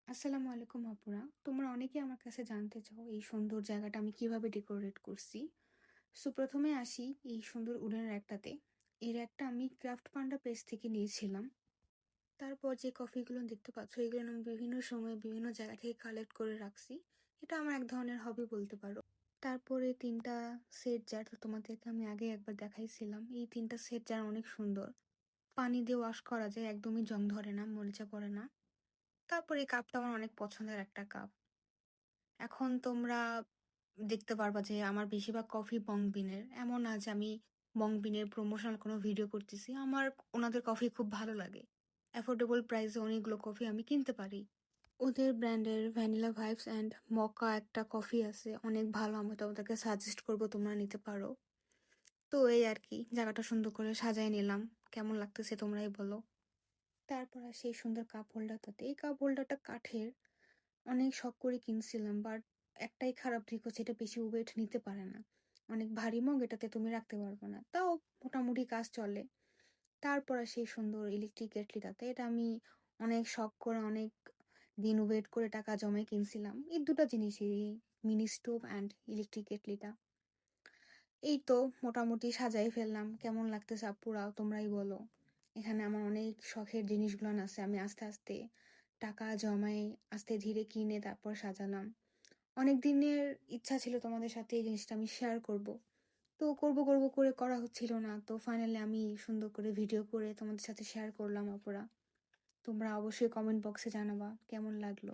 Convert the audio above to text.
আসসালামু আলাইকুম আপুরা। তোমরা অনেকেই আমার কাছে জানতে চাও এই সুন্দর জায়গাটা আমি কিভাবে ডেকোরেট করছি। সো প্রথমে আসি এই সুন্দর উডেন র্যাকটাতে। এই র্যাকটা আমি ক্রাফট পান্ডা পেজ থেকে নিয়েছিলাম। তারপর যে কফিগুলো দেখতে পাচ্ছ এগুলো আমি বিভিন্ন সময়ে বিভিন্ন জায়গা থেকে কালেক্ট করে রাখছি। এটা আমার এক ধরনের হবি বলতে পারো। তারপরে ৩টা সেট জার তো তোমাদেরকে আমি আগে একবার দেখাইছিলাম। এই ৩টা সেট জার অনেক সুন্দর। পানি দিয়ে ওয়াশ করা যায়, একদমই জং ধরে না, মরিচা পড়ে না। তারপর এই কাপটা আমার অনেক পছন্দের একটা কাপ। এখন তোমরা দেখতে পারবা যে আমার বেশিরভাগ কফি বং বিনের। এমন না যে আমি বং বিনের প্রমোশনাল কোনো ভিডিও করতেছি। আমার ওনাদের কফি খুব ভালো লাগে। অ্যাফোর্ডেবল প্রাইসে অনেকগুলো কফি আমি কিনতে পারি। ওদের ব্র্যান্ডের ভ্যানিলা ভাইবস অ্যান্ড মকা একটা কফি আছে, অনেক ভালো। আমি তোমাদেরকে সাজেস্ট করবো, তোমরা নিতে পারো। তো এই আর কি, জায়গাটা সুন্দর করে সাজায় নিলাম। কেমন লাগতেছে তোমরাই বলো। তারপর আর সেই সুন্দর কাপ হোল্ডারটাতে, এই কাপ হোল্ডারটা কাঠের। অনেক শখ করে কিনছিলাম, বাট একটাই খারাপ দিক হচ্ছে এটা বেশি ওয়েট নিতে পারে না। অনেক ভারী মগ, এটাতে তুমি রাখতে পারবে না, তাও মোটামুটি কাজ চলে। তারপর আর সেই সুন্দর ইলেকট্রিক কেটলিটাতে, এটা আমি অনেক শখ করে অনেক দিন ওয়েট করে টাকা জমায় কিনছিলাম। এই দুটো জিনিসই, মিনি স্টোভ অ্যান্ড ইলেকট্রিক কেটলিটা। এই তো মোটামুটি সাজাই ফেললাম। কেমন লাগতেছে আপুরাও তোমরাই বলো। এখানে আমার অনেক শখের জিনিসগুলো আছে, আমি আস্তে আস্তে টাকা জমাই আস্তে ধীরে কিনে তারপর সাজালাম। অনেক দিনের ইচ্ছা ছিল তোমাদের সাথে এই জিনিসটা আমি শেয়ার করব। তো করব করব করে করা হচ্ছিল না, তো ফাইনালি আমি সুন্দর করে ভিডিও করে তোমাদের সাথে শেয়ার করলাম আপুরা। তোমরা অবশ্যই কমেন্ট বক্সে জানাবা কেমন লাগলো।